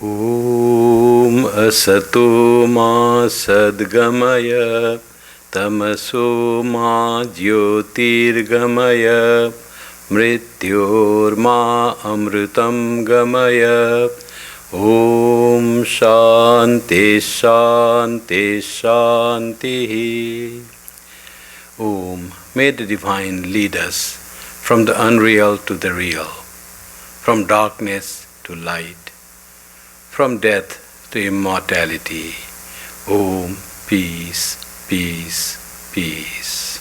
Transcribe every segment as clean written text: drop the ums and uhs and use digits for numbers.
Om Asato Ma Sadgamaya Tamaso Ma Jyotirgamaya Mrityor Ma Amritam Gamaya. Om Shanti Shanti Shanti. Om. May the Divine lead us from the unreal to the real, from darkness to light, from death to immortality. Om. Peace, peace, peace.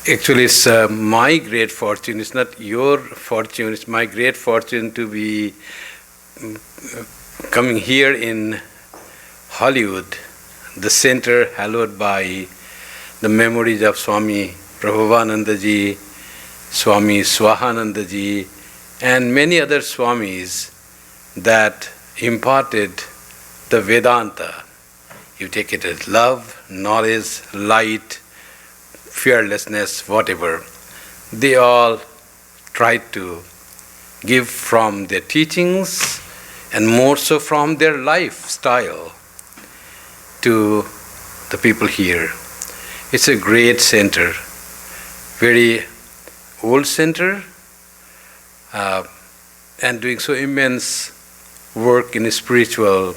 Actually, it's my great fortune. It's not your fortune. It's my great fortune to be coming here in Hollywood, the center hallowed by the memories of Swami Kripamayananda ji, Swami Swahananda ji, and many other Swamis that imparted the Vedanta. You take it as love, knowledge, light, fearlessness, whatever. They all tried to give from their teachings and more so from their lifestyle to the people here. It's a great center, very old center, and doing so immense work in spiritual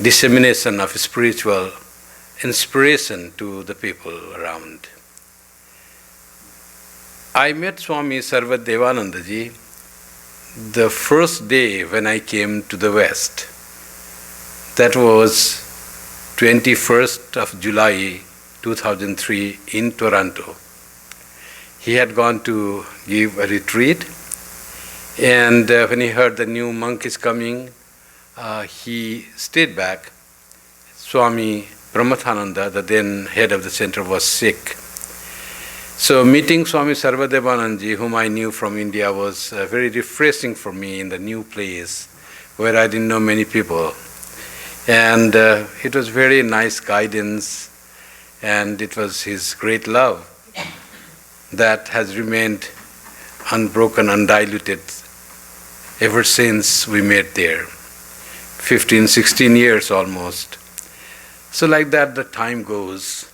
dissemination of spiritual inspiration to the people around. I met Swami Sarvadevananda ji the first day when I came to the West. That was 21st of July 2003 in Toronto. He had gone to give a retreat, and when he heard the new monk is coming, he stayed back. Swami Kripamayananda, the then head of the center, was sick. So meeting Swami Sarvadevananda ji, whom I knew from India, was very refreshing for me in the new place where I didn't know many people. And it was very nice guidance, and it was his great love that has remained unbroken, undiluted ever since we met there. 15, 16 years almost. So like that the time goes,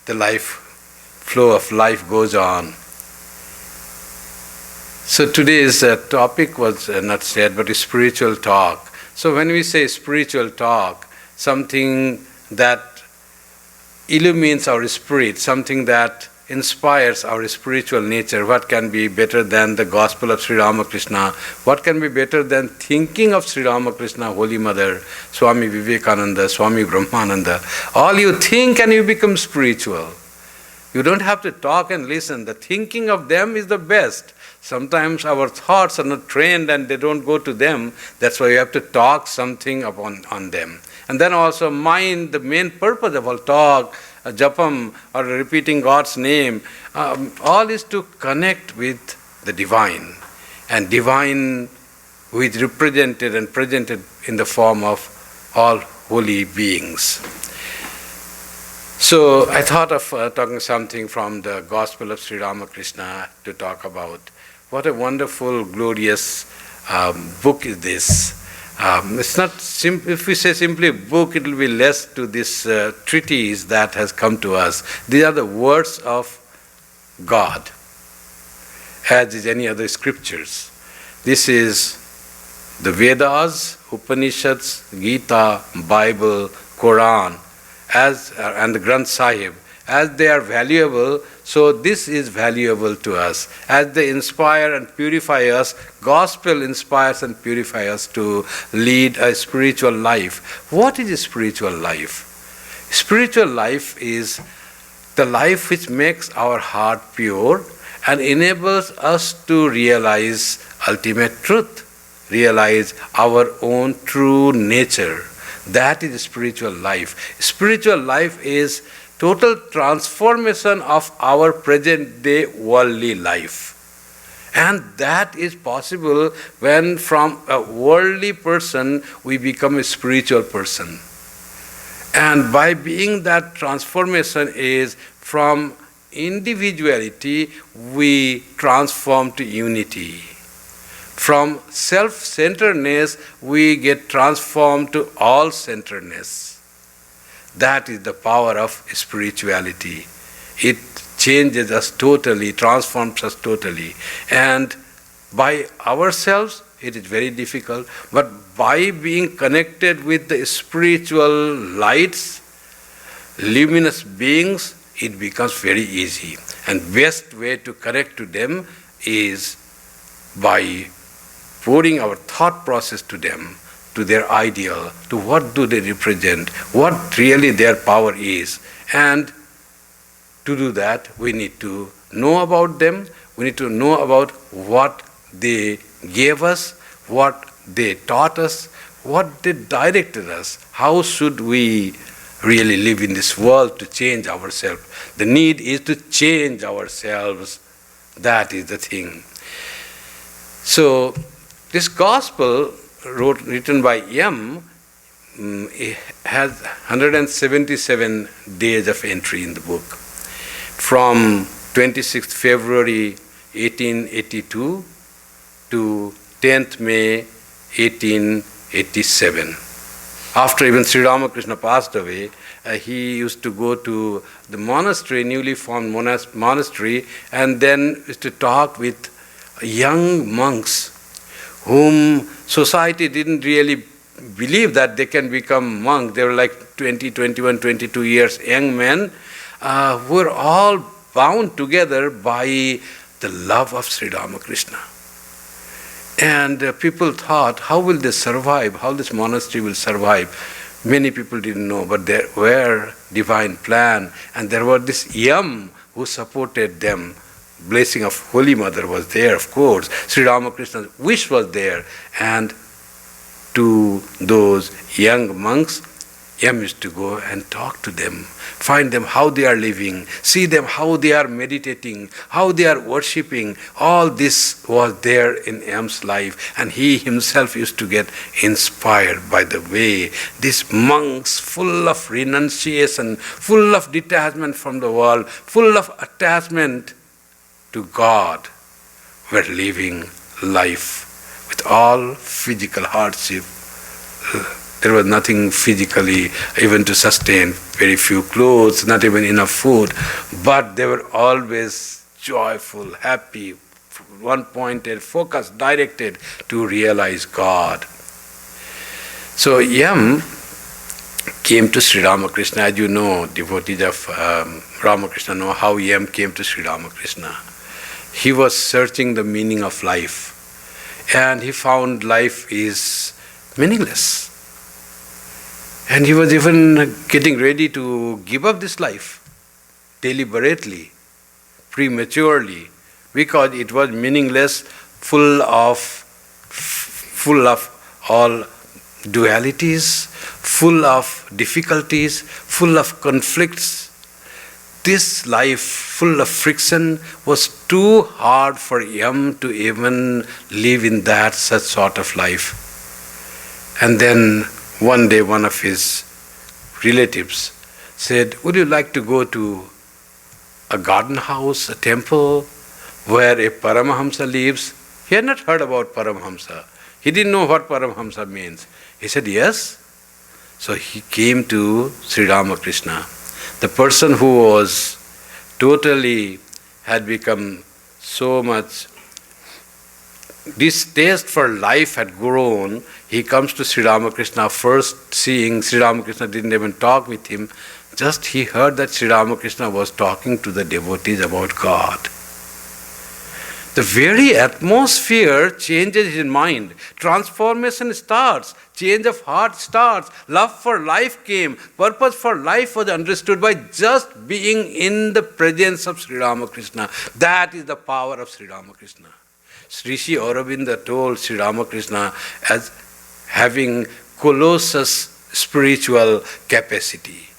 the flow of life goes on. So today's topic was not said, but a spiritual talk. So when we say spiritual talk, something that illumines our spirit, something that inspires our spiritual nature, what can be better than the gospel of Sri Ramakrishna? What can be better than thinking of Sri Ramakrishna, Holy Mother, Swami Vivekananda, Swami Brahmananda? All you think and you become spiritual. You don't have to talk and listen. The thinking of them is the best. Sometimes our thoughts are not trained and they don't go to them. That's why you have to talk something on them. And then also mind, the main purpose of all talk, japam or repeating God's name, all is to connect with the divine. And divine who is represented and presented in the form of all holy beings. So I thought of talking something from the Gospel of Sri Ramakrishna to talk about. What a wonderful, glorious book is this. It's not if we say simply book, it will be less to this treatise that has come to us. These are the words of God, as is any other scriptures. This is the Vedas, Upanishads, Gita, Bible, Quran, and the Granth Sahib. As they are valuable, so this is valuable to us. As they inspire and purify us, gospel inspires and purifies us to lead a spiritual life. What is a spiritual life? Spiritual life is the life which makes our heart pure and enables us to realize ultimate truth, realize our own true nature. That is spiritual life. Spiritual life is total transformation of our present day worldly life. And that is possible when from a worldly person we become a spiritual person. And by being that transformation is from individuality, we transform to unity. From self-centeredness, we get transformed to all-centeredness. That is the power of spirituality. It changes us totally, transforms us totally. And by ourselves, it is very difficult. But by being connected with the spiritual lights, luminous beings, it becomes very easy. And best way to connect to them is by pouring our thought process to them, to their ideal, to what do they represent, what really their power is. And to do that, we need to know about them, we need to know about what they gave us, what they taught us, what they directed us, how should we really live in this world to change ourselves. The need is to change ourselves. That is the thing. So, this gospel written by M has 177 days of entry in the book. From 26th February 1882 to 10th May 1887. After even Sri Ramakrishna passed away, he used to go to the monastery, newly formed monastery, and then used to talk with young monks whom society didn't really believe that they can become monks. They were like 20, 21, 22 years young men who were all bound together by the love of Sri Ramakrishna. And people thought, how will they survive? How this monastery will survive? Many people didn't know, but there were divine plan, and there was this Yam who supported them. Blessing of Holy Mother was there, of course. Sri Ramakrishna's wish was there. And to those young monks, Yam used to go and talk to them, find them how they are living, see them how they are meditating, how they are worshipping. All this was there in Yam's life, and he himself used to get inspired by the way these monks, full of renunciation, full of detachment from the world, full of attachment to God, were living life with all physical hardship. There was nothing physically even to sustain, very few clothes, not even enough food, but they were always joyful, happy, one-pointed, focused, directed to realize God. So Yam came to Sri Ramakrishna. As you know, devotees of Ramakrishna know how Yam came to Sri Ramakrishna. He was searching the meaning of life, and he found life is meaningless. And he was even getting ready to give up this life deliberately, prematurely, because it was meaningless, full of all dualities, full of difficulties, full of conflicts. This life, full of friction, was too hard for Yam to even live in that such sort of life. And then one day one of his relatives said, would you like to go to a garden house, a temple, where a Paramahamsa lives? He had not heard about Paramahamsa. He didn't know what Paramahamsa means. He said, yes. So he came to Sri Ramakrishna. The person who was totally, had become so much, this taste for life had grown. He comes to Sri Ramakrishna, first seeing Sri Ramakrishna didn't even talk with him. Just he heard that Sri Ramakrishna was talking to the devotees about God. The very atmosphere changes his mind. Transformation starts. Change of heart starts. Love for life came. Purpose for life was understood by just being in the presence of Sri Ramakrishna. That is the power of Sri Ramakrishna. Sri Aurobindo told Sri Ramakrishna as having colossal spiritual capacity.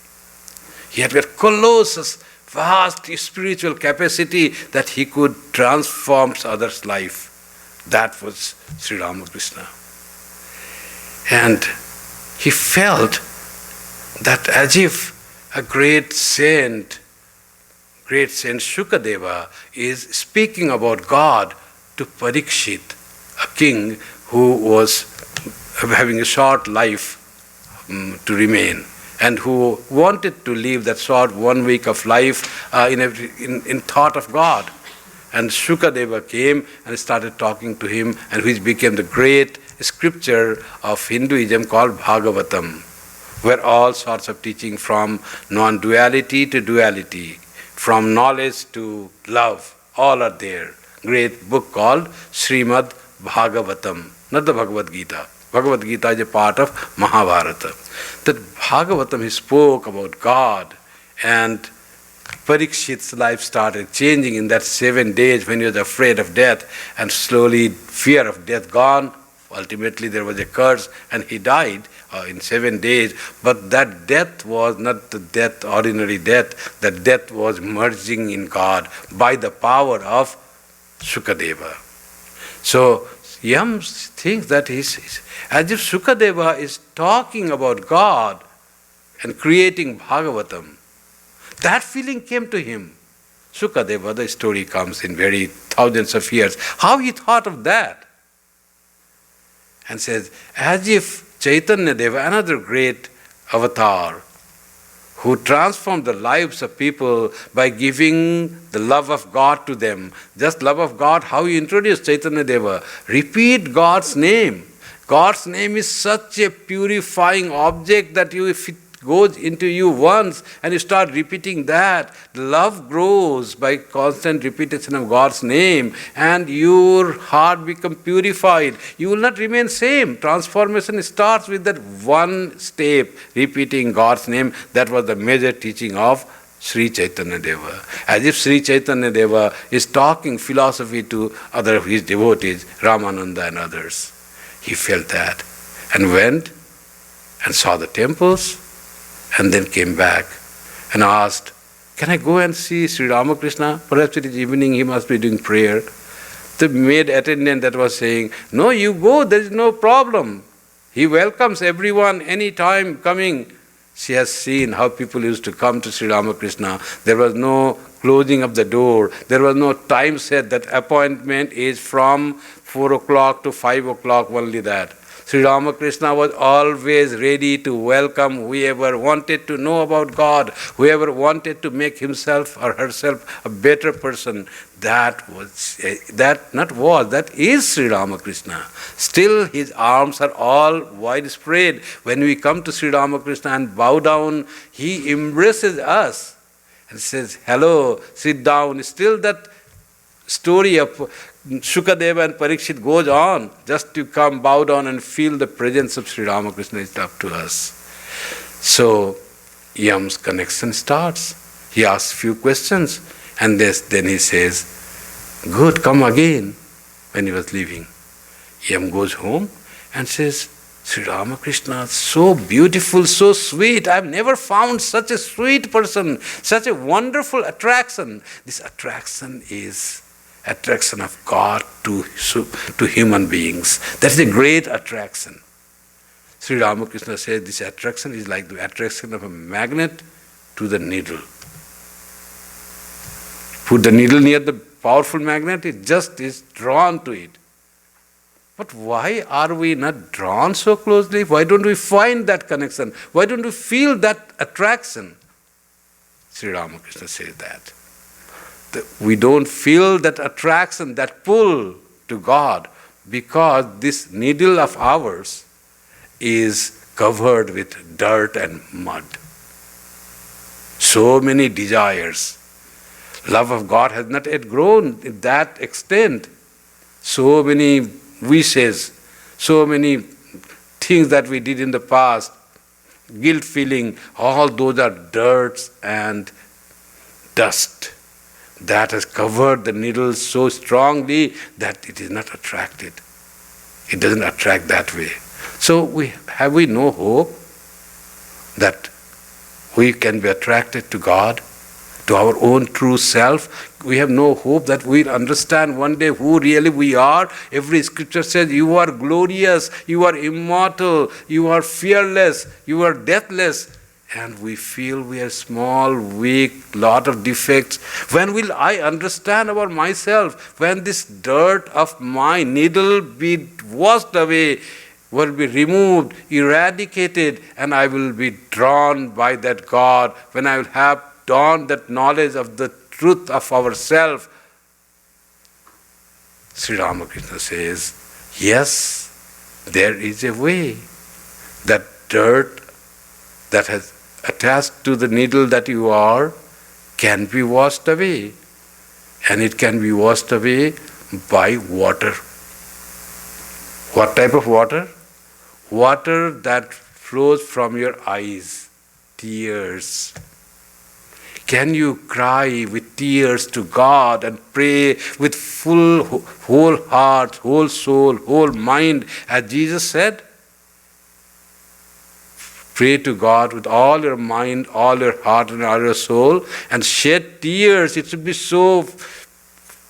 He had got colossal, vast spiritual capacity that he could transform others' life. That was Sri Ramakrishna. And he felt that as if a great saint, great Saint Shukadeva is speaking about God to Parikshit, a king who was having a short life to remain, and who wanted to live that short 1 week of life in thought of God. And Shukadeva came and started talking to him, and which became the great scripture of Hinduism called Bhagavatam, where all sorts of teaching from non-duality to duality, from knowledge to love, all are there. Great book called Srimad Bhagavatam, not the Bhagavad Gita. Bhagavad Gita is a part of Mahabharata. That Bhagavatam, he spoke about God, and Parikshit's life started changing in that 7 days when he was afraid of death, and slowly fear of death gone. Ultimately there was a curse and he died in 7 days. But that death was not the death, ordinary death. That death was merging in God by the power of Shukadeva. So Yam thinks that as if Shukadeva is talking about God and creating Bhagavatam. That feeling came to him. Shukadeva, the story comes in very thousands of years. How he thought of that? And says, as if Chaitanya Deva, another great avatar, who transformed the lives of people by giving the love of God to them. Just love of God, how he introduced Chaitanya Deva. Repeat God's name. God's name is such a purifying object that if it goes into you once and you start repeating that, love grows by constant repetition of God's name, and your heart becomes purified. You will not remain same. Transformation starts with that one step, repeating God's name. That was the major teaching of Sri Chaitanya Deva. As if Sri Chaitanya Deva is talking philosophy to other of his devotees, Ramananda and others. He felt that and went and saw the temples, and then came back and asked, can I go and see Sri Ramakrishna? Perhaps it is evening, he must be doing prayer. The maid attendant that was saying, no, you go, there is no problem. He welcomes everyone any time coming. She has seen how people used to come to Sri Ramakrishna. There was no closing of the door. There was no time set. That appointment is from 4 o'clock to 5 o'clock, only that. Sri Ramakrishna was always ready to welcome whoever wanted to know about God, whoever wanted to make himself or herself a better person. That is Sri Ramakrishna. Still his arms are all widespread. When we come to Sri Ramakrishna and bow down, he embraces us and says, hello, sit down. Still that story of Shukadeva and Parikshit goes on. Just to come, bow down and feel the presence of Sri Ramakrishna is up to us. So Yam's connection starts. He asks few questions and then he says, good, come again. When he was leaving, Yam goes home and says, Sri Ramakrishna, so beautiful, so sweet. I have never found such a sweet person, such a wonderful attraction. This attraction is attraction of God to human beings. That is a great attraction. Sri Ramakrishna says this attraction is like the attraction of a magnet to the needle. Put the needle near the powerful magnet, it just is drawn to it. But why are we not drawn so closely? Why don't we find that connection? Why don't we feel that attraction? Sri Ramakrishna says that. We don't feel that attraction, that pull to God, because this needle of ours is covered with dirt and mud. So many desires. Love of God has not yet grown to that extent. So many wishes, so many things that we did in the past, guilt feeling, all those are dirt and dust that has covered the needle so strongly that it is not attracted. It doesn't attract that way. So have we no hope that we can be attracted to God, to our own true self? We have no hope that we'll understand one day who really we are. Every scripture says you are glorious, you are immortal, you are fearless, you are deathless. and we feel we are small, weak, lot of defects. When will I understand about myself? When this dirt of my needle be washed away, will be removed, eradicated, and I will be drawn by that God. When I will have dawned that knowledge of the truth of ourself, Sri Ramakrishna says, yes, there is a way. That dirt that has attached to the needle that you are can be washed away. And it can be washed away by water. What type of water? Water that flows from your eyes, tears. Can you cry with tears to God and pray with whole heart, whole soul, whole mind, as Jesus said? Pray to God with all your mind, all your heart and all your soul, and shed tears. It should be so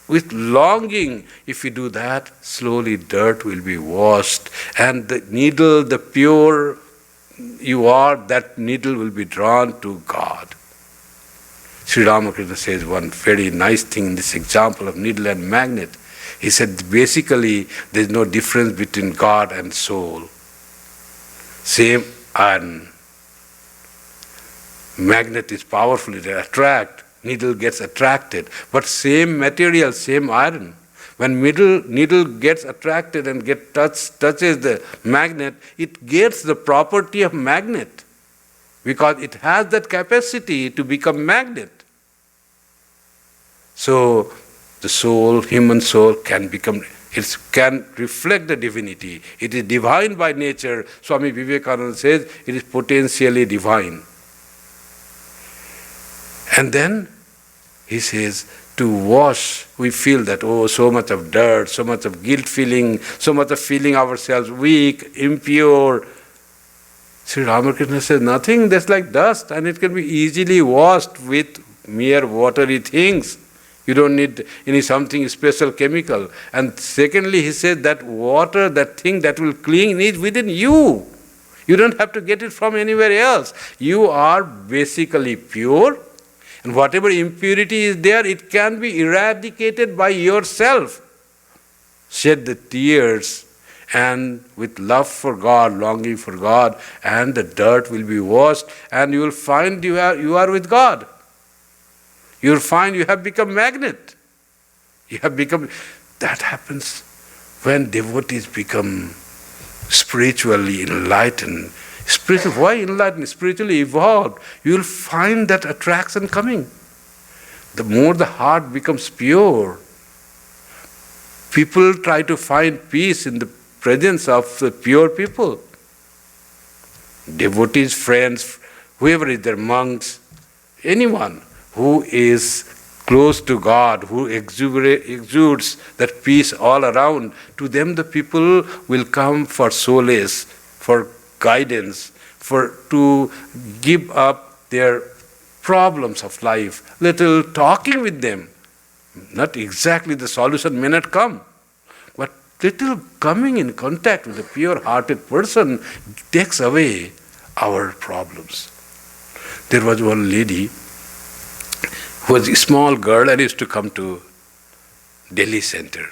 with longing. If you do that, slowly dirt will be washed, and the needle, the pure you are, that needle will be drawn to God. Sri Ramakrishna says one very nice thing in this example of needle and magnet. He said basically there is no difference between God and soul. Same iron. Magnet is powerful, it attracts, needle gets attracted. But same material, same iron. When needle gets attracted and touches the magnet, it gets the property of magnet, because it has that capacity to become magnet. So the soul, human soul, can reflect the divinity. It is divine by nature. Swami Vivekananda says it is potentially divine. And then he says, to wash, we feel that, oh, so much of dirt, so much of guilt feeling, so much of feeling ourselves weak, impure. Sri Ramakrishna says, nothing, that's like dust, and it can be easily washed with mere watery things. You don't need any something special chemical. And secondly, he said that water, that thing that will cling, is within you. You don't have to get it from anywhere else. You are basically pure, and whatever impurity is there, it can be eradicated by yourself. Shed the tears, and with love for God, longing for God, and the dirt will be washed, and you will find you are with God. You will find you have become magnet. That happens when devotees become spiritually enlightened. Why enlightened? Spiritually evolved. You will find that attraction coming. The more the heart becomes pure, people try to find peace in the presence of the pure people. Devotees, friends, whoever is there, monks, anyone who is close to God, who exudes that peace all around, to them the people will come for solace, for guidance, to give up their problems of life. Little talking with them, not exactly the solution may not come, but little coming in contact with a pure-hearted person takes away our problems. There was one lady who was a small girl and used to come to Delhi center.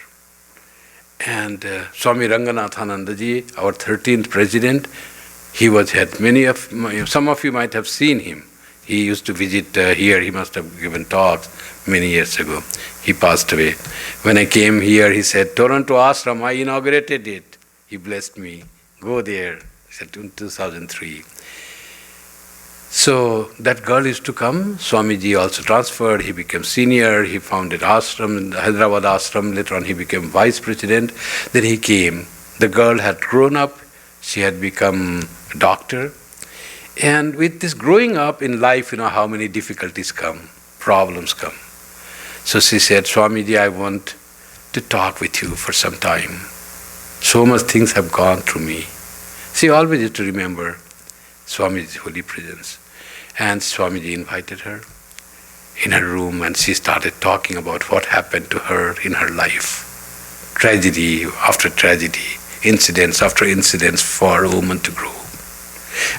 And Swami Ranganathananda ji, our 13th president, some of you might have seen him. He used to visit here. He must have given talks many years ago. He passed away. When I came here, he said, Toronto Ashram, I inaugurated it. He blessed me. Go there. He said, in 2003. So that girl used to come. Swamiji also transferred. He became senior. He founded ashram, the Hyderabad ashram. Later on he became vice president. Then he came. The girl had grown up. She had become a doctor. And with this growing up in life, how many difficulties come, problems come. So she said, Swamiji, I want to talk with you for some time. So much things have gone through me. She always used to remember Swamiji's holy presence. And Swamiji invited her in her room, and she started talking about what happened to her in her life. Tragedy after tragedy, incidents after incidents for a woman to grow.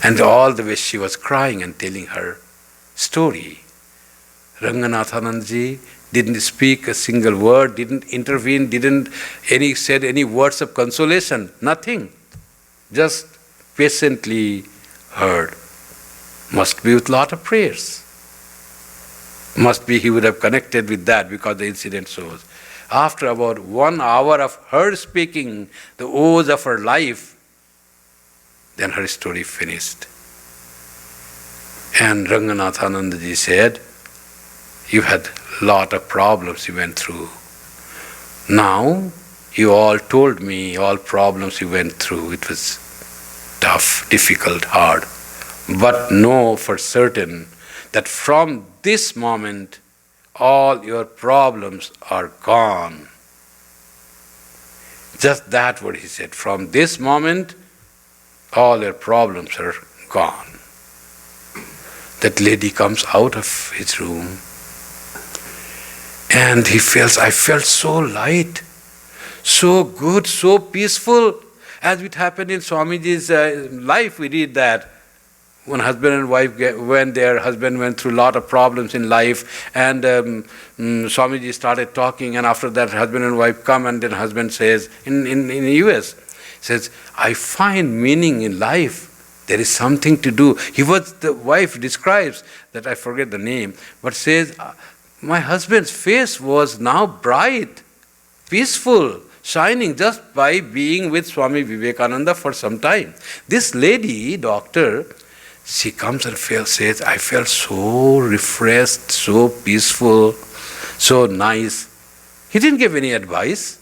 And all the way she was crying and telling her story. Ranganathanandaji didn't speak a single word, didn't intervene, didn't said any words of consolation, nothing. Just patiently heard. Must be with lot of prayers. Must be he would have connected with that because the incident shows. After about 1 hour of her speaking the woes of her life, then her story finished. And Ranganathanandaji said, you had lot of problems you went through. Now, you all told me all problems you went through. It was tough, difficult, hard. But know for certain that from this moment, all your problems are gone. Just that what he said. From this moment, all your problems are gone. That lady comes out of his room and I felt so light, so good, so peaceful. As it happened in Swamiji's life, we read that. When husband and wife their husband went through a lot of problems in life, and Swamiji started talking, and after that husband and wife come, and then husband says, in the US, says, I find meaning in life. There is something to do. The wife describes, that I forget the name, but says, my husband's face was now bright, peaceful, shining just by being with Swami Vivekananda for some time. This lady, doctor, she comes and says, I felt so refreshed, so peaceful, so nice. He didn't give any advice.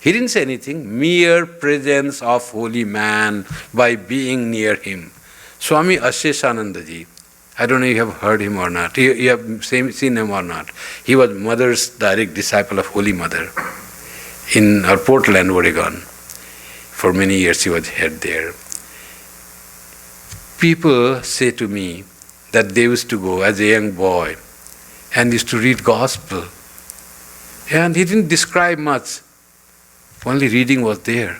He didn't say anything. Mere presence of holy man by being near him. Swami Asheshanandaji, I don't know if you have heard him or not. You have seen him or not. He was Mother's direct disciple of Holy Mother in Portland, Oregon. For many years he was head there. People say to me that they used to go as a young boy and used to read gospel. And he didn't describe much. Only reading was there.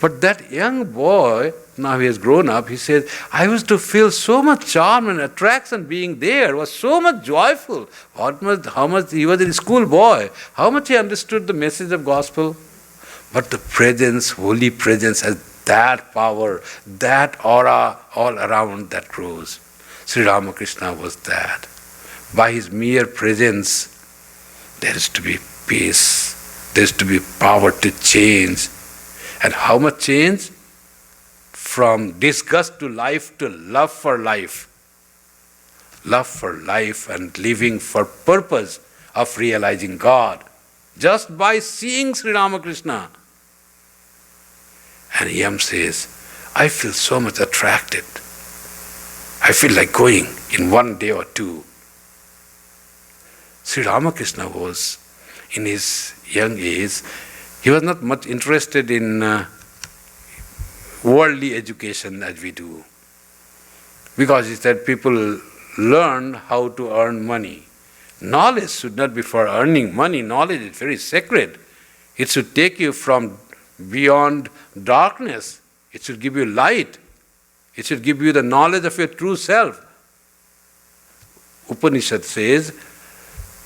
But that young boy, now he has grown up, he says, I used to feel so much charm and attraction being there, was so much joyful. How much he was a school boy, how much he understood the message of gospel. But the presence, holy presence, has that power, that aura all around that grows. Sri Ramakrishna was that. By his mere presence, there is to be peace, there is to be power to change. And how much change? From disgust to life to love for life. Love for life and living for purpose of realizing God. Just by seeing Sri Ramakrishna. And Yam says, I feel so much attracted. I feel like going in 1 day or 2. Sri Ramakrishna was, in his young age, he was not much interested in worldly education as we do. Because he said people learn how to earn money. Knowledge should not be for earning money. Knowledge is very sacred. It should take you from beyond darkness. It should give you light. It should give you the knowledge of your true self. Upanishad says,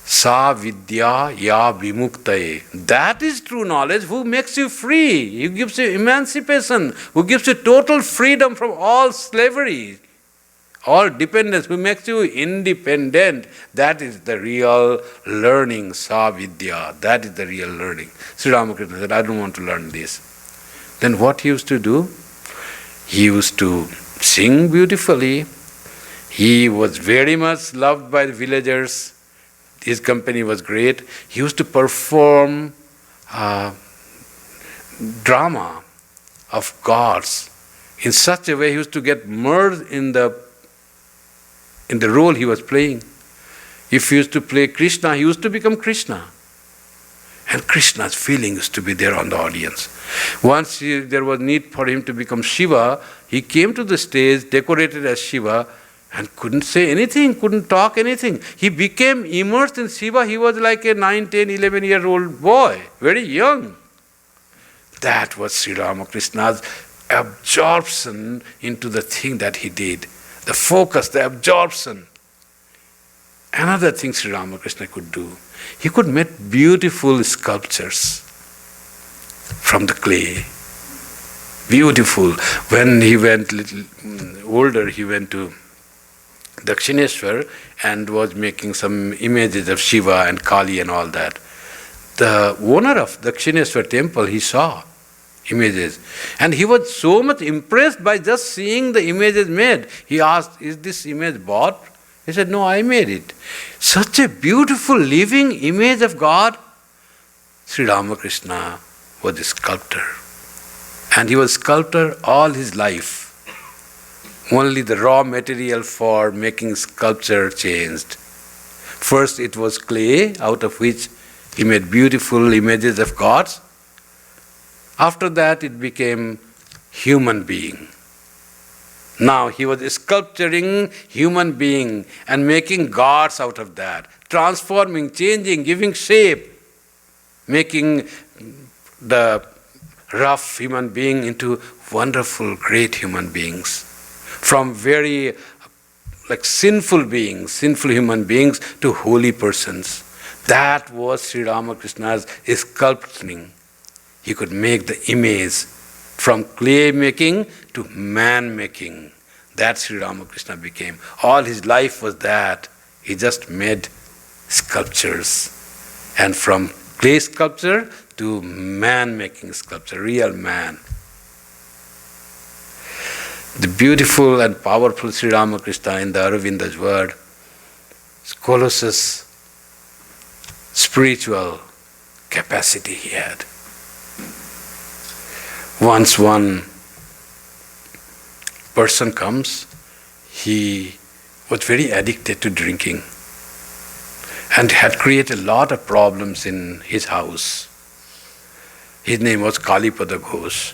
Sa vidya ya vimuktaye. That is true knowledge who makes you free, who gives you emancipation, who gives you total freedom from all slavery, all dependence, who makes you independent. That is the real learning, sa vidya. That is the real learning. Sri Ramakrishna said, I don't want to learn this. Then what he used to do? He used to sing beautifully. He was very much loved by the villagers. His company was great. He used to perform drama of gods in such a way he used to get merged in the role he was playing. If he used to play Krishna, he used to become Krishna. And Krishna's feeling used to be there on the audience. Once there was need for him to become Shiva, he came to the stage decorated as Shiva and couldn't say anything, couldn't talk anything. He became immersed in Shiva. He was like a 9, 10, 11-year-old boy, very young. That was Sri Ramakrishna's absorption into the thing that he did. The focus, the absorption. Another thing Sri Ramakrishna could do, he could make beautiful sculptures from the clay. Beautiful. When he went little older, he went to Dakshineshwar and was making some images of Shiva and Kali and all that. The owner of Dakshineshwar temple, he saw images. And he was so much impressed by just seeing the images made. He asked, is this image bought? He said, no, I made it. Such a beautiful living image of God. Sri Ramakrishna was a sculptor. And he was sculptor all his life. Only the raw material for making sculpture changed. First it was clay, out of which he made beautiful images of gods. After that it became human being. Now he was sculpturing human being and making gods out of that, transforming, changing, giving shape, making the rough human being into wonderful, great human beings. From very sinful beings, sinful human beings to holy persons. That was Sri Ramakrishna's sculpturing. He could make the image from clay making to man making. That Sri Ramakrishna became. All his life was that. He just made sculptures. And from clay sculpture to man making sculpture, real man. The beautiful and powerful Sri Ramakrishna in the Aurobindo word, colossus spiritual capacity he had. Once one person comes, he was very addicted to drinking and had created a lot of problems in his house. His name was Kalipada Ghosh.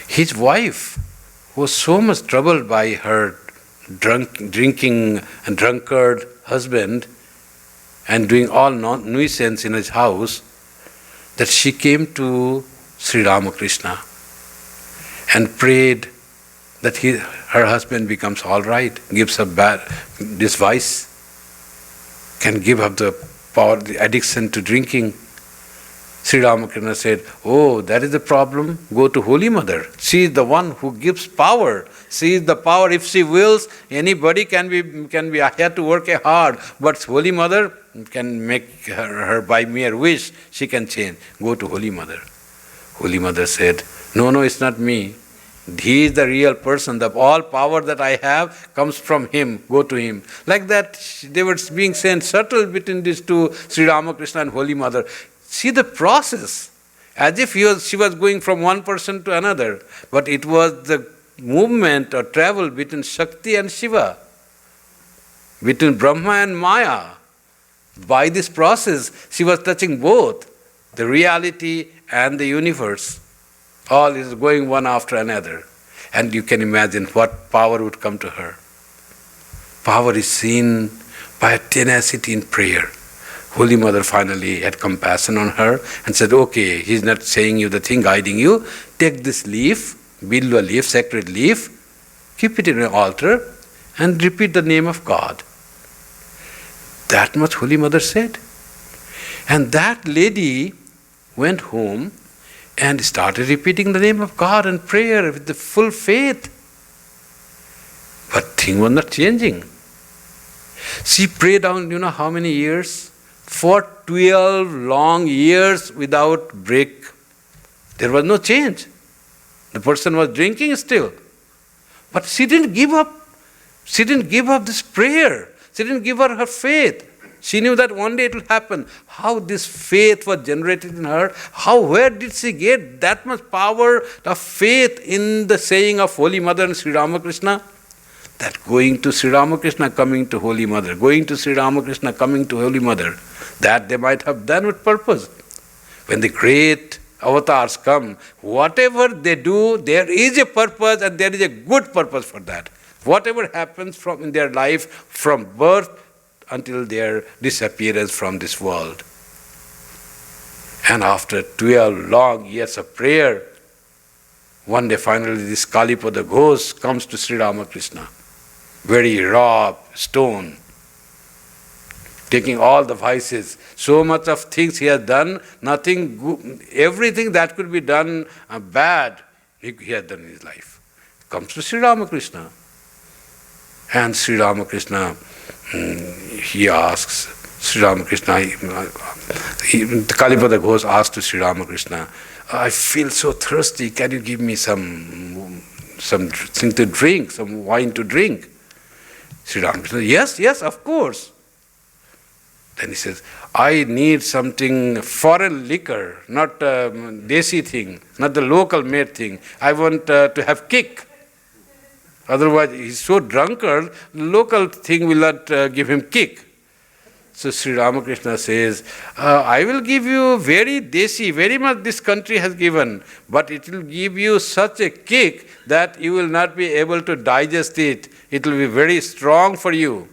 His wife was so much troubled by her drinking and drunkard husband and doing all nuisance in his house that she came to Sri Ramakrishna and prayed that her husband becomes all right, gives up this vice, can give up the power, the addiction to drinking. Sri Ramakrishna said, oh, that is the problem. Go to Holy Mother. She is the one who gives power. She is the power. If she wills, anybody can be had to work hard. But Holy Mother can make her by mere wish, she can change. Go to Holy Mother. Holy Mother said, no, it's not me. He is the real person. The all power that I have comes from him. Go to him. Like that, they were being sent subtle between these two, Sri Ramakrishna and Holy Mother. See the process, as if she was going from one person to another. But it was the movement or travel between Shakti and Shiva, between Brahma and Maya. By this process, she was touching both the reality and the universe. All is going one after another. And you can imagine what power would come to her. Power is seen by tenacity in prayer. Holy Mother finally had compassion on her and said, okay, he's not saying you the thing, guiding you. Take this leaf, bilwa leaf, sacred leaf, keep it in an altar and repeat the name of God. That much Holy Mother said. And that lady went home and started repeating the name of God and prayer with the full faith. But thing was not changing. She prayed down, how many years? For 12 long years without break. There was no change. The person was drinking still. But she didn't give up. She didn't give up this prayer. She didn't give up her faith. She knew that one day it will happen. How this faith was generated in her, where did she get that much power of faith in the saying of Holy Mother and Sri Ramakrishna? That going to Sri Ramakrishna, coming to Holy Mother, going to Sri Ramakrishna, coming to Holy Mother, that they might have done with purpose. When the great avatars come, whatever they do, there is a purpose and there is a good purpose for that. Whatever happens in their life from birth until their disappearance from this world. And after 12 long years of prayer, One day finally this Kalipada Ghosh comes to Sri Ramakrishna, very raw stone, taking all the vices, so much of things he has done, nothing good, everything that could be done bad, he has done in his life. Comes to Sri Ramakrishna. And Sri Ramakrishna, he asks, Sri Ramakrishna, Kalipada Ghosh asked to Sri Ramakrishna, I feel so thirsty, can you give me something to drink, some wine to drink? Sri Ramakrishna, yes, of course. Then he says, I need something foreign liquor, not desi thing, not the local made thing. I want to have kick. Otherwise, he's so drunkard, local thing will not give him kick. So Sri Ramakrishna says, I will give you very desi, very much this country has given, but it will give you such a kick that you will not be able to digest it. It will be very strong for you.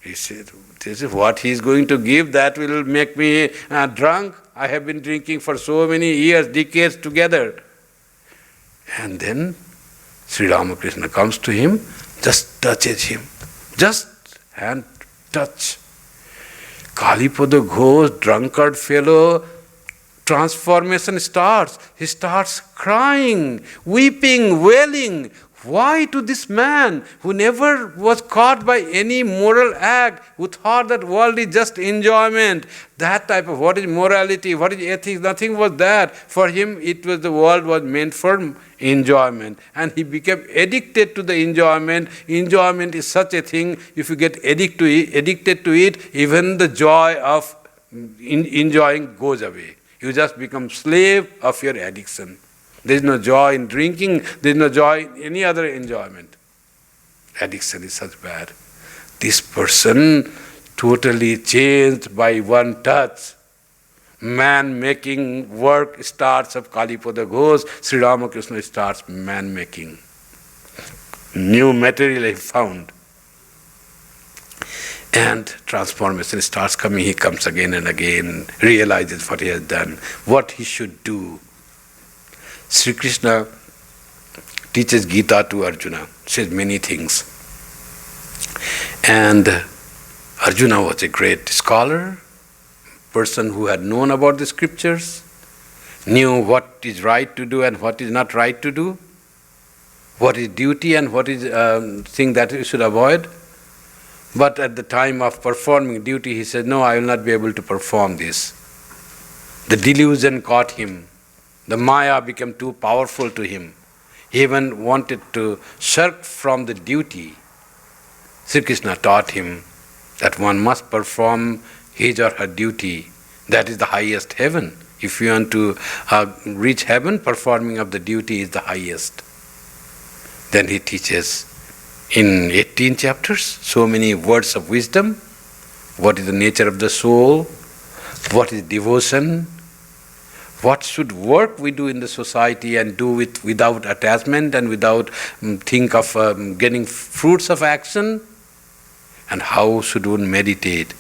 He said, this is what he is going to give, that will make me drunk. I have been drinking for so many years, decades together. And then Sri Ramakrishna comes to him, just touches him, just hand touch. Kalipada Ghosh, drunkard fellow, transformation starts. He starts crying, weeping, wailing. Why to this man who never was caught by any moral act, who thought that world is just enjoyment, that type of what is morality, what is ethics, nothing was that. For him it was the world was meant for enjoyment, and he became addicted to the enjoyment. Enjoyment is such a thing, if you get addicted to it, even the joy of enjoying goes away. You just become slave of your addiction. There is no joy in drinking, there is no joy in any other enjoyment. Addiction is such bad. This person totally changed by one touch. Man-making work starts of Kalipada Ghosh, Sri Ramakrishna starts man-making. New material he found. And transformation starts coming, he comes again and again, realizes what he has done, what he should do. Sri Krishna teaches Gita to Arjuna, says many things. And Arjuna was a great scholar, person who had known about the scriptures, knew what is right to do and what is not right to do, what is duty and what is thing that you should avoid. But at the time of performing duty, he said, no, I will not be able to perform this. The delusion caught him. The Maya became too powerful to him. He even wanted to shirk from the duty. Sri Krishna taught him that one must perform his or her duty. That is the highest heaven. If you want to reach heaven, performing of the duty is the highest. Then he teaches in 18 chapters so many words of wisdom. What is the nature of the soul? What is devotion? What should work we do in the society and do it without attachment and without think of getting fruits of action? And how should one meditate?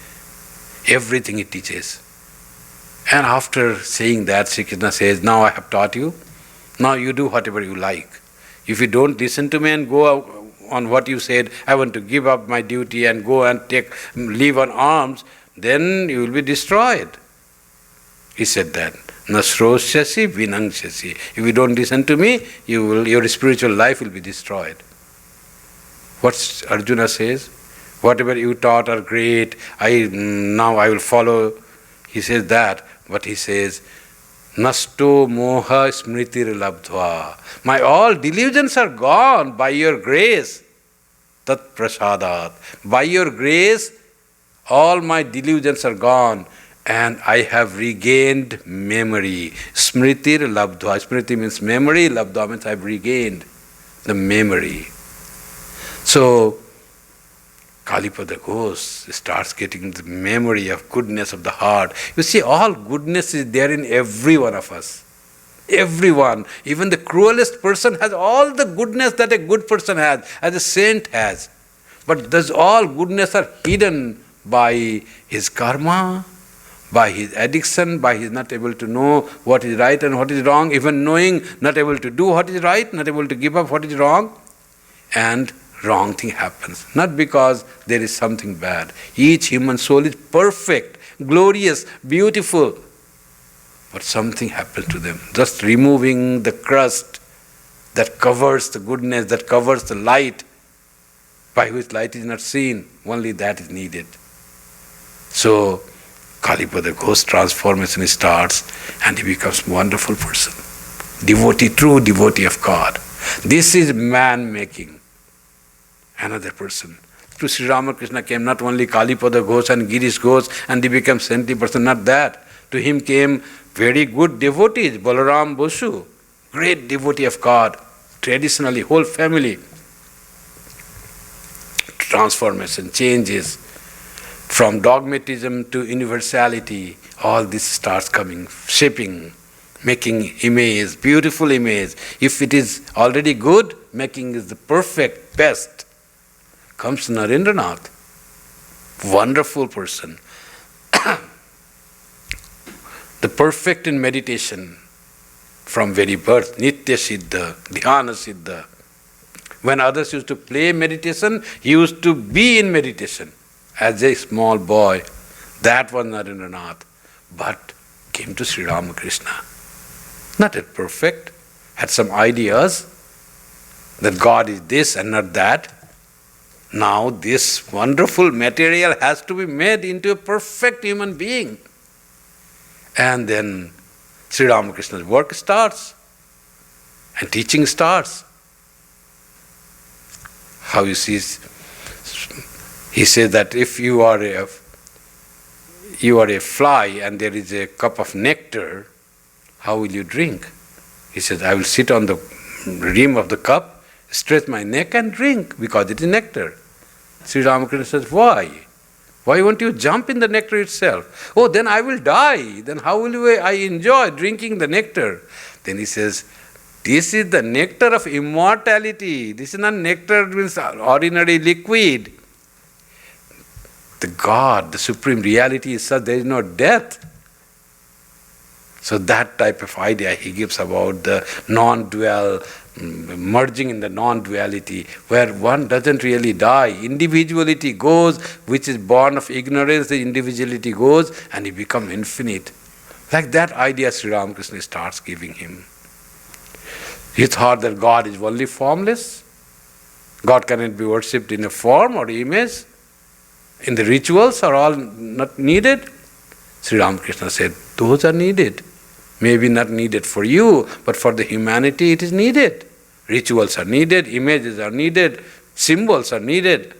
Everything he teaches. And after saying that, Sri Krishna says, now I have taught you, now you do whatever you like. If you don't listen to me and go on what you said, I want to give up my duty and go and live on alms, then you will be destroyed. He said that. Nasrosyasi vinangsyasi. If you don't listen to me, your spiritual life will be destroyed. What Arjuna says, whatever you taught are great, now I will follow. He says that, but he says, Nasto moha smritir labdhva. My all delusions are gone by your grace. Tat prasadat. By your grace, all my delusions are gone. And I have regained memory. Smritir labdhva. Smriti means memory, labdhva means I have regained the memory. So, Kalipada Ghosh starts getting the memory of goodness of the heart. You see, all goodness is there in every one of us. Everyone, even the cruelest person has all the goodness that a good person has, as a saint has. But those all goodness are hidden by his karma, by his addiction, by his not able to know what is right and what is wrong, even knowing, not able to do what is right, not able to give up what is wrong, and wrong thing happens. Not because there is something bad. Each human soul is perfect, glorious, beautiful, but something happens to them. Just removing the crust that covers the goodness, that covers the light, by which light is not seen, only that is needed. So, Kalipada Ghost transformation starts and he becomes a wonderful person. Devotee, true devotee of God. This is man making another person. To Sri Ramakrishna came not only Kalipada Ghost and Girish Ghost and they became saintly person, not that. To him came very good devotees, Balaram Bosu, great devotee of God, traditionally, whole family. Transformation, changes. From dogmatism to universality, all this starts coming, shaping, making image, beautiful image. If it is already good, making is the perfect, best. Comes Narendranath, wonderful person. The perfect in meditation from very birth, Nitya Siddha, Dhyana Siddha. When others used to play meditation, he used to be in meditation. As a small boy, that was Narendranath, but came to Sri Ramakrishna. Not yet perfect, had some ideas that God is this and not that. Now this wonderful material has to be made into a perfect human being. And then Sri Ramakrishna's work starts and teaching starts. How you see, he says that if you are a fly and there is a cup of nectar, how will you drink? He says, I will sit on the rim of the cup, stretch my neck and drink because it is nectar. Sri Ramakrishna says, why? Why won't you jump in the nectar itself? Oh, then I will die. Then how will I enjoy drinking the nectar? Then he says, this is the nectar of immortality. This is not nectar means ordinary liquid. The God, the supreme reality is such there is no death. So that type of idea he gives about the non-dual, merging in the non-duality, where one doesn't really die. Individuality goes, which is born of ignorance, the individuality goes and he becomes infinite. Like that idea Sri Ramakrishna starts giving him. He thought that God is only formless. God cannot be worshipped in a form or image. In the rituals are all not needed. Sri Ramakrishna said, those are needed. Maybe not needed for you, but for the humanity it is needed. Rituals are needed, images are needed, symbols are needed.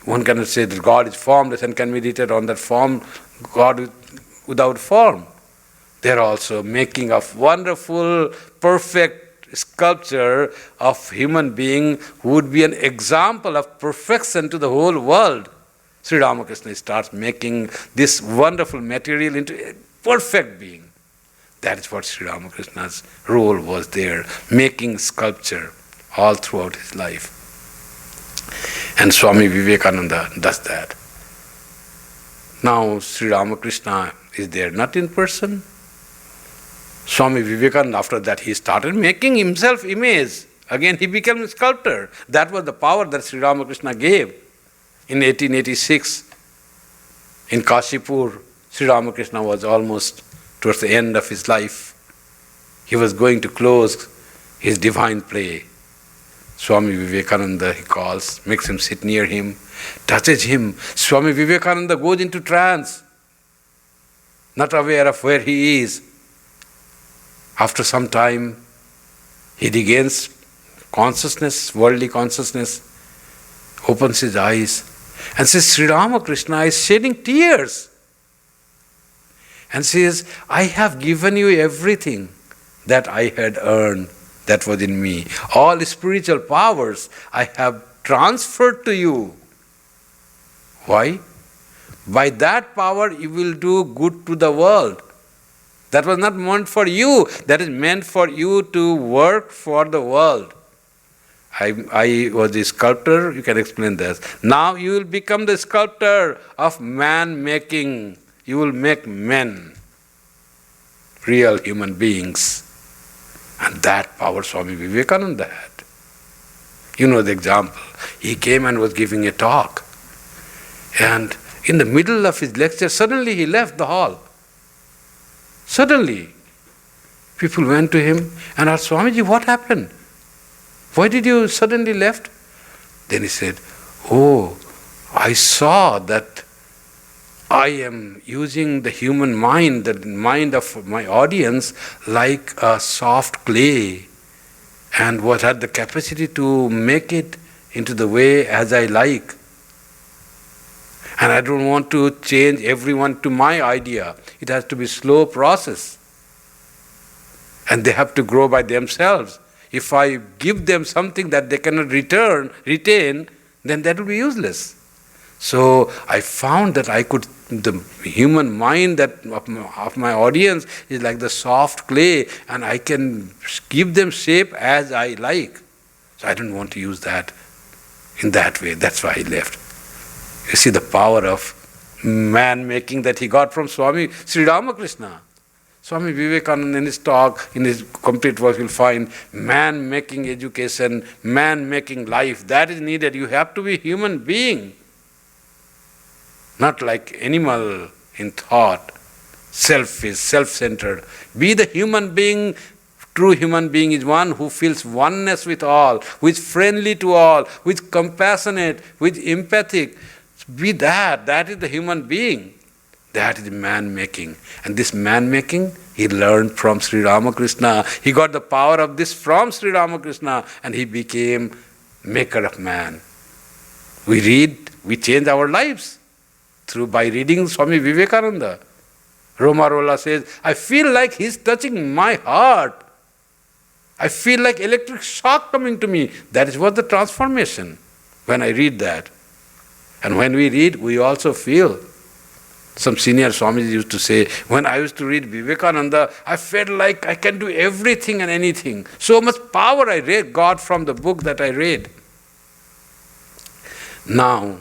One cannot say that God is formless and can meditate on that form, God without form. They are also making of wonderful, perfect sculpture of human being who would be an example of perfection to the whole world. Sri Ramakrishna starts making this wonderful material into a perfect being. That is what Sri Ramakrishna's role was there, making sculpture all throughout his life. And Swami Vivekananda does that. Now Sri Ramakrishna is there not in person. Swami Vivekananda, after that he started making himself image. Again he became a sculptor. That was the power that Sri Ramakrishna gave. In 1886, in Kashipur, Sri Ramakrishna was almost towards the end of his life. He was going to close his divine play. Swami Vivekananda, he calls, makes him sit near him, touches him. Swami Vivekananda goes into trance, not aware of where he is. After some time, he regains consciousness, worldly consciousness, opens his eyes, and says, Sri Ramakrishna is shedding tears. And says, I have given you everything that I had earned, that was in me. All spiritual powers I have transferred to you. Why? By that power you will do good to the world. That was not meant for you, that is meant for you to work for the world. I was a sculptor, you can explain this. Now you will become the sculptor of man making. you will make men, real human beings. And that power Swami Vivekananda had. You know the example. He came and was giving a talk. And in the middle of his lecture, suddenly he left the hall. Suddenly. People went to him and asked, Swamiji, what happened? Why did you suddenly left? Then he said, oh, I saw that I am using the human mind, the mind of my audience, like a soft clay, and what had the capacity to make it into the way as I like. And I don't want to change everyone to my idea. It has to be a slow process. And they have to grow by themselves. If I give them something that they cannot retain, then that will be useless. So I found that the human mind of my audience is like the soft clay, and I can give them shape as I like. So I don't want to use that in that way. That's why I left. You see the power of man-making that he got from Swami Sri Ramakrishna. Swami Vivekananda in his talk, in his complete work, you'll find man-making education, man-making life. That is needed. You have to be human being. Not like animal in thought, selfish, self-centered. Be the human being. True human being is one who feels oneness with all, who is friendly to all, who is compassionate, who is empathic. Be that. That is the human being. That is man-making. And this man-making, he learned from Sri Ramakrishna. He got the power of this from Sri Ramakrishna, and he became maker of man. We read, we change our lives by reading Swami Vivekananda. Romarola says, I feel like he's touching my heart. I feel like electric shock coming to me. That is what the transformation, when I read that. And when we read, we also feel. Some senior Swamis used to say, when I used to read Vivekananda, I felt like I can do everything and anything. So much power I got from the book that I read. Now,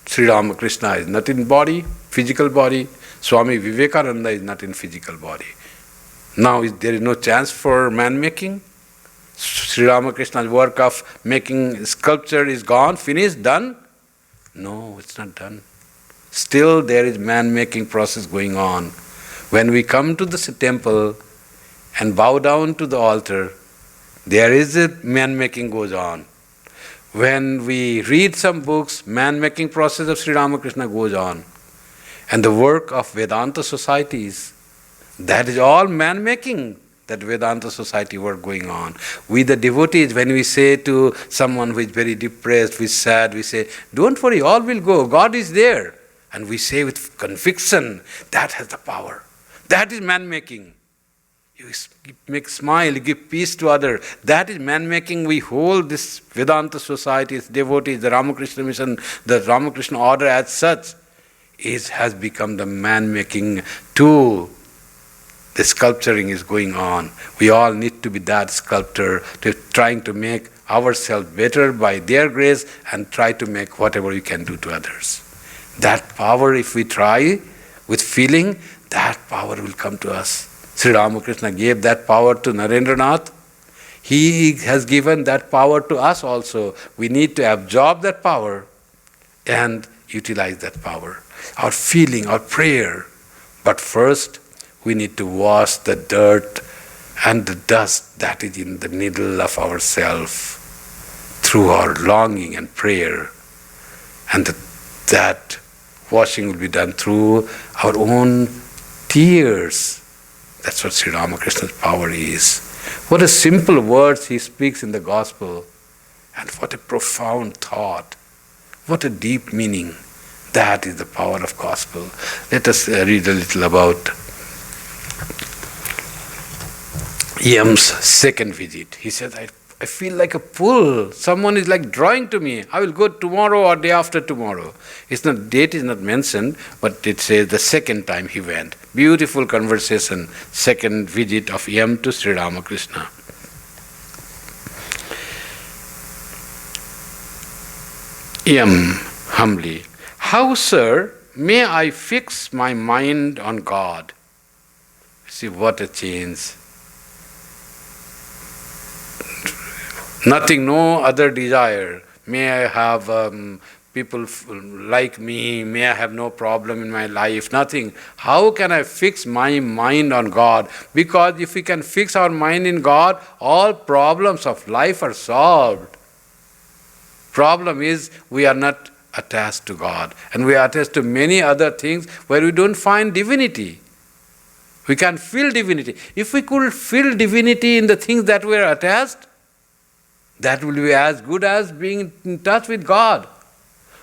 Sri Ramakrishna is not in body, physical body. Swami Vivekananda is not in physical body. Now there is no chance for man-making. Sri Ramakrishna's work of making sculpture is gone, finished, done? No, it's not done. Still there is man-making process going on. When we come to the temple and bow down to the altar, there is a man-making goes on. When we read some books, man-making process of Sri Ramakrishna goes on. And the work of Vedanta societies, that is all man-making, that Vedanta society work going on. We the devotees, when we say to someone who is very depressed, who is sad, we say, don't worry, all will go, God is there. And we say with conviction, that has the power. That is man-making. You make smile, you give peace to others. That is man-making. We hold this Vedanta society, its devotees, the Ramakrishna mission, the Ramakrishna order as such, has become the man-making tool. The sculpturing is going on. We all need to be that sculptor, trying to make ourselves better by their grace and try to make whatever we can do to others. That power, if we try with feeling, that power will come to us. Sri Ramakrishna gave that power to Narendranath. He has given that power to us also. We need to absorb that power and utilize that power. Our feeling, our prayer. But first, we need to wash the dirt and the dust that is in the middle of ourself through our longing and prayer. And that washing will be done through our own tears. That's what Sri Ramakrishna's power is. What a simple words he speaks in the gospel, and what a profound thought, what a deep meaning. That is the power of gospel. Let us read a little about Yam's second visit. He said, I feel like a pull. Someone is like drawing to me. I will go tomorrow or day after tomorrow. Date is not mentioned, but it says the second time he went. Beautiful conversation, second visit of Yam to Sri Ramakrishna. Yam, humbly, how, sir, may I fix my mind on God. See what a change. Nothing, no other desire. May I have people like me, may I have no problem in my life, nothing. How can I fix my mind on God? Because if we can fix our mind in God, all problems of life are solved. Problem is, we are not attached to God, and we are attached to many other things where we don't find divinity. We can feel divinity. If we could feel divinity in the things that we are attached, that will be as good as being in touch with God.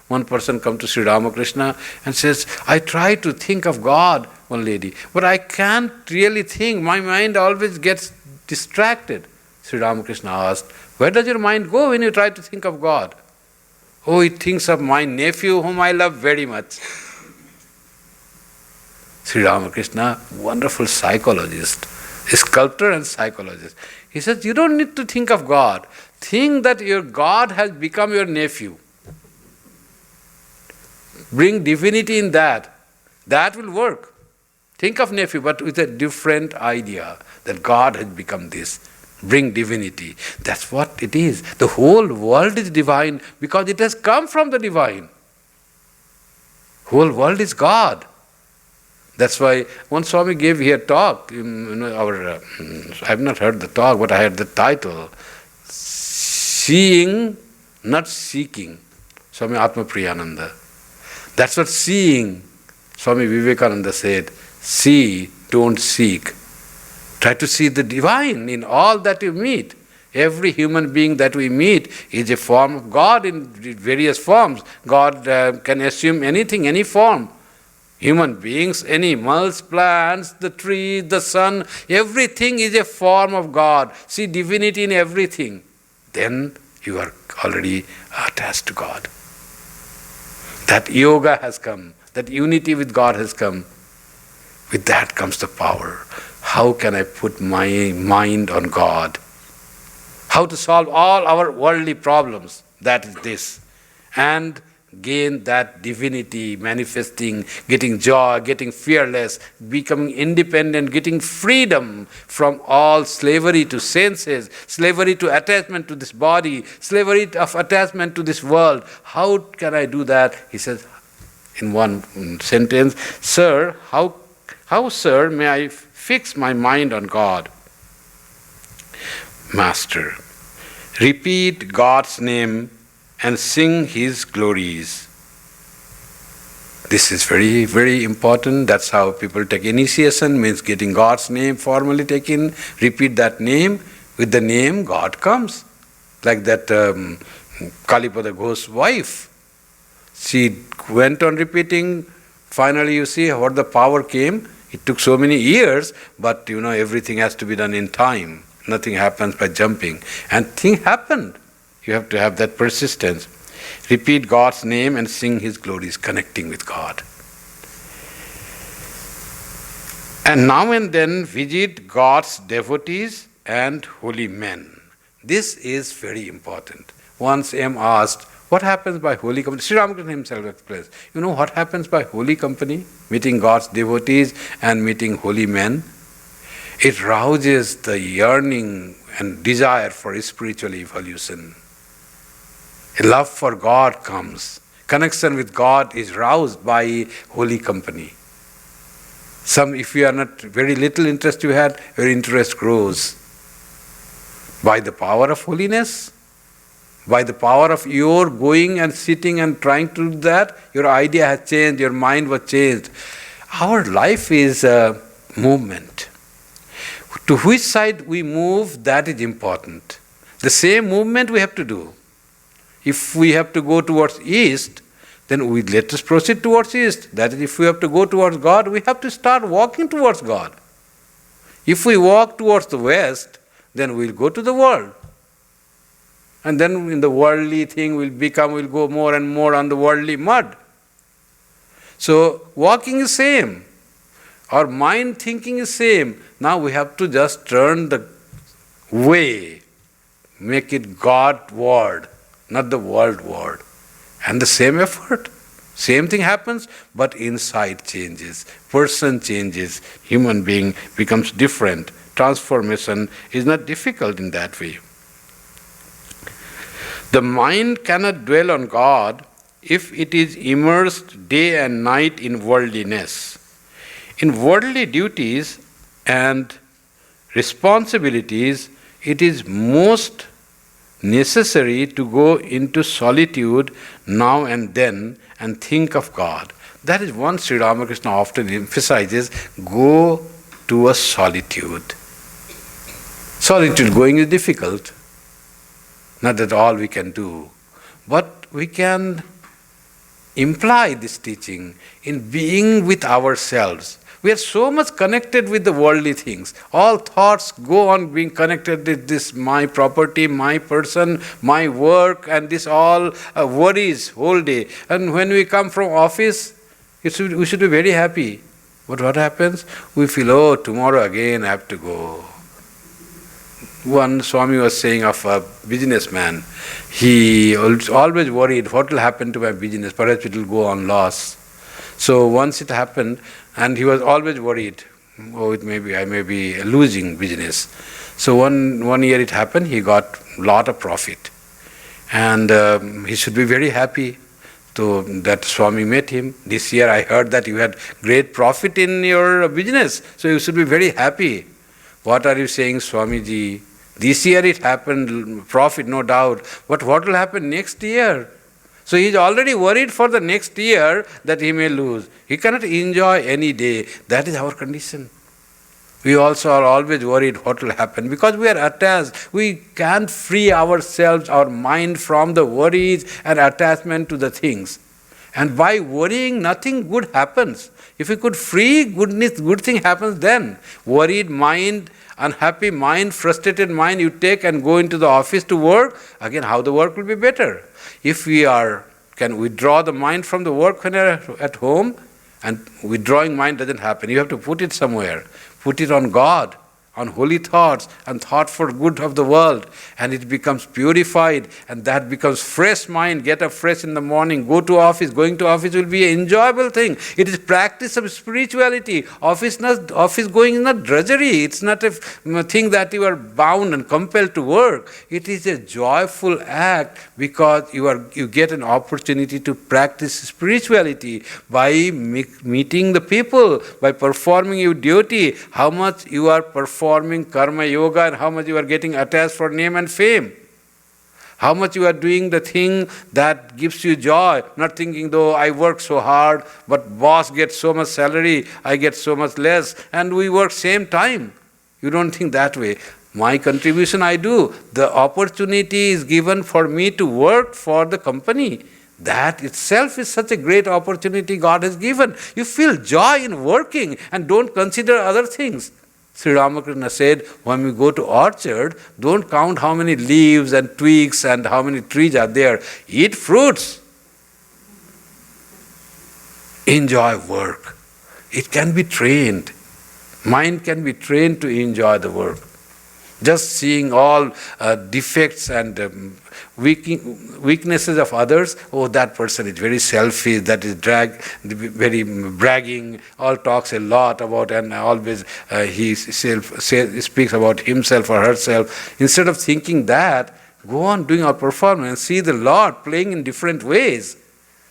One person comes to Sri Ramakrishna and says, I try to think of God, one lady, but I can't really think. My mind always gets distracted. Sri Ramakrishna asked, where does your mind go when you try to think of God? Oh, it thinks of my nephew whom I love very much. Sri Ramakrishna, wonderful psychologist, a sculptor and psychologist. He says, you don't need to think of God. Think that your God has become your nephew. Bring divinity in that. That will work. Think of nephew, but with a different idea that God has become this. Bring divinity. That's what it is. The whole world is divine because it has come from the divine. Whole world is God. That's why one Swami gave here talk. I have not heard the talk, but I heard the title. Seeing, not seeking. Swami Atmapriyananda. That's what seeing. Swami Vivekananda said, see, don't seek. Try to see the divine in all that you meet. Every human being that we meet is a form of God in various forms. God can assume anything, any form. Human beings, animals, plants, the trees, the sun, everything is a form of God. See divinity in everything. Then you are already attached to God. That yoga has come. That unity with God has come. With that comes the power. How can I put my mind on God? How to solve all our worldly problems? That is this. And gain that divinity, manifesting, getting joy, getting fearless, becoming independent, getting freedom from all slavery to senses, slavery to attachment to this body, slavery of attachment to this world. How can I do that? He says in one sentence, Sir, how, sir, may I fix my mind on God? Master, repeat God's name and sing His glories. This is very, very important. That's how people take initiation, means getting God's name formally taken. Repeat that name. With the name, God comes. Like that Kalipada Ghosh's wife. She went on repeating. Finally, you see what the power came. It took so many years, but everything has to be done in time. Nothing happens by jumping. And thing happened. You have to have that persistence. Repeat God's name and sing His glories, connecting with God. And now and then visit God's devotees and holy men. This is very important. Once I am asked, what happens by holy company? Sri Ramakrishna himself explains. You know what happens by holy company? Meeting God's devotees and meeting holy men. It rouses the yearning and desire for spiritual evolution. A love for God comes. Connection with God is roused by holy company. If you are not, very little interest you had, your interest grows. By the power of holiness, by the power of your going and sitting and trying to do that, your idea has changed, your mind was changed. Our life is a movement. To which side we move, that is important. The same movement we have to do. If we have to go towards east, then let us proceed towards east. That is, if we have to go towards God, we have to start walking towards God. If we walk towards the west, then we'll go to the world. And then in the worldly thing we'll go more and more on the worldly mud. So walking is same. Our mind thinking is same. Now we have to just turn the way, make it God word, not the world word. And the same effort. Same thing happens, but inside changes. Person changes. Human being becomes different. Transformation is not difficult in that way. The mind cannot dwell on God if it is immersed day and night in worldliness. In worldly duties and responsibilities, it is most necessary to go into solitude now and then and think of God. That is one Sri Ramakrishna often emphasizes, go to a solitude. Solitude going is difficult. Not that all we can do, but we can imply this teaching in being with ourselves. We are so much connected with the worldly things. All thoughts go on being connected with this, my property, my person, my work, and this all worries whole day. And when we come from office, we should be very happy. But what happens? We feel, oh, tomorrow again I have to go. One Swami was saying of a businessman, he always worried, what will happen to my business? Perhaps it will go on loss. So once it happened, and he was always worried, oh, I may be losing business. So one year it happened, he got a lot of profit. And he should be very happy. So that Swami met him. This year I heard that you had great profit in your business, so you should be very happy. What are you saying, Swamiji? This year it happened, profit no doubt, but what will happen next year? So he is already worried for the next year that he may lose. He cannot enjoy any day. That is our condition. We also are always worried what will happen because we are attached. We can't free ourselves, our mind from the worries and attachment to the things. And by worrying, nothing good happens. If we could free good thing happens then. Worried mind, unhappy mind, frustrated mind, you take and go into the office to work, again how the work will be better. If we can withdraw the mind from the work when you are at home, and withdrawing mind doesn't happen, you have to put it somewhere. Put it on God, on holy thoughts, and thought for good of the world, and it becomes purified, and that becomes fresh mind. Get up fresh in the morning, go to office. Going to office will be an enjoyable thing. It is practice of spirituality. Office going is not drudgery. It's not a thing that you are bound and compelled to work. It is a joyful act because you get an opportunity to practice spirituality by meeting the people, by performing your duty. How much you are performing karma yoga and how much you are getting attached for name and fame. How much you are doing the thing that gives you joy, not thinking though I work so hard, but boss gets so much salary, I get so much less, and we work same time. You don't think that way. My contribution I do. The opportunity is given for me to work for the company. That itself is such a great opportunity God has given. You feel joy in working and don't consider other things. Sri Ramakrishna said, when we go to orchard, don't count how many leaves and twigs and how many trees are there. Eat fruits. Enjoy work. It can be trained. Mind can be trained to enjoy the work. Just seeing all defects and weaknesses of others, oh, that person is very selfish, that is very bragging, all talks a lot about, and always he speaks about himself or herself. Instead of thinking that, go on doing our performance, see the Lord playing in different ways.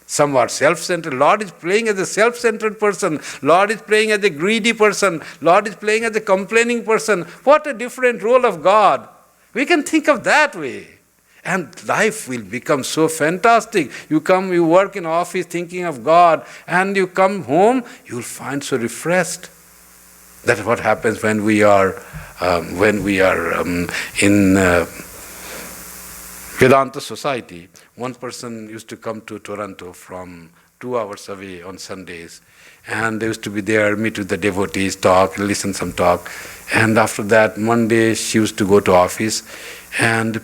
Some are self-centered. Lord is playing as a self-centered person. Lord is playing as a greedy person. Lord is playing as a complaining person. What a different role of God. We can think of that way. And life will become so fantastic. You work in office thinking of God, and you come home, you will find so refreshed. That's what happens when we are in Vedanta society. One person used to come to Toronto from 2 hours away on Sundays, and they used to be there, meet with the devotees, talk, listen some talk. And after that, Monday she used to go to office, and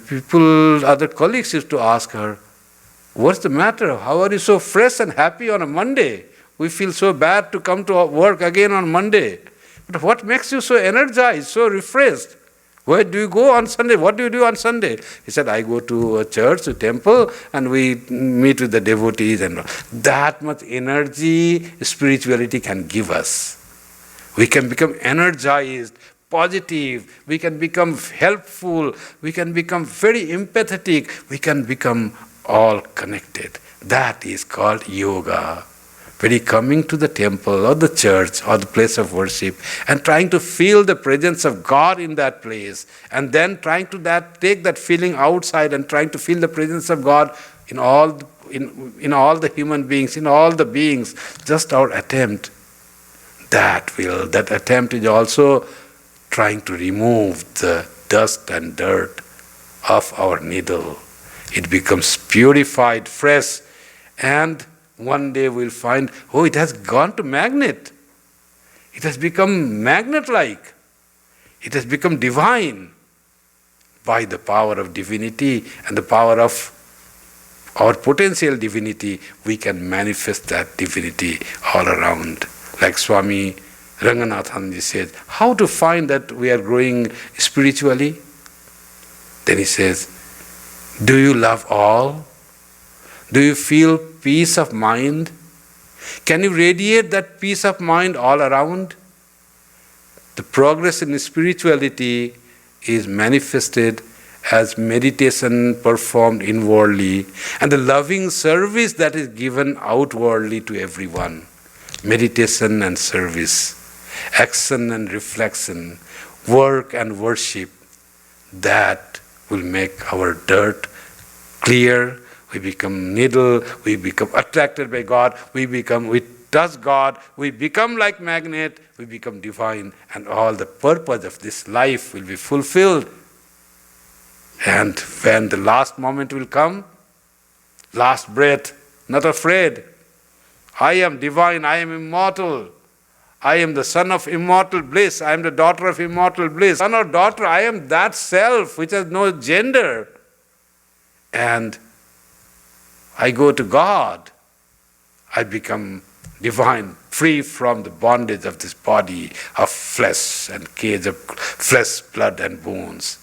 other colleagues used to ask her, what's the matter? How are you so fresh and happy on a Monday? We feel so bad to come to work again on Monday. But what makes you so energized, so refreshed? Where do you go on Sunday? What do you do on Sunday? He said, I go to a church, a temple, and we meet with the devotees. And that much energy spirituality can give us. We can become energized, positive, we can become helpful, we can become very empathetic, we can become all connected. That is called yoga. Very coming to the temple or the church or the place of worship and trying to feel the presence of God in that place, and then trying to take that feeling outside and trying to feel the presence of God in all the human beings, in all the beings. Just our attempt. That attempt is also trying to remove the dust and dirt of our needle. It becomes purified, fresh, and one day we'll find, it has gone to magnet. It has become magnet-like. It has become divine. By the power of divinity and the power of our potential divinity, we can manifest that divinity all around. Like Swami Ranganathanji says, how to find that we are growing spiritually? Then he says, do you love all? Do you feel peace of mind? Can you radiate that peace of mind all around? The progress in spirituality is manifested as meditation performed inwardly and the loving service that is given outwardly to everyone. Meditation and service, action and reflection, work and worship, that will make our dirt clear. We become needle, we become attracted by God, we touch God, we become like magnet, we become divine, and all the purpose of this life will be fulfilled. And when the last moment will come, last breath, not afraid. I am divine, I am immortal. I am the son of immortal bliss, I am the daughter of immortal bliss. Son or daughter, I am that self which has no gender. And I go to God. I become divine, free from the bondage of this body of flesh and cage of flesh, blood and bones.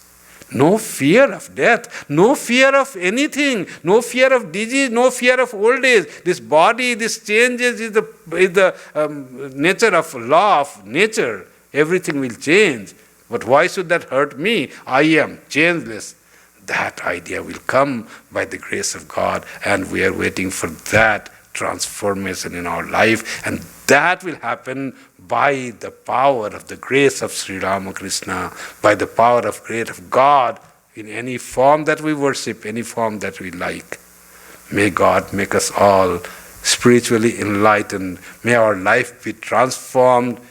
No fear of death, no fear of anything, no fear of disease, no fear of old age. This body, this changes is the nature of law of nature. Everything will change. But why should that hurt me? I am changeless. That idea will come by the grace of God, and we are waiting for that transformation in our life, and that will happen by the power of the grace of Sri Ramakrishna, by the power of grace of God in any form that we worship, any form that we like. May God make us all spiritually enlightened. May our life be transformed,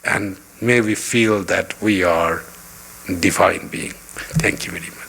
and may we feel that we are divine being. Thank you very much.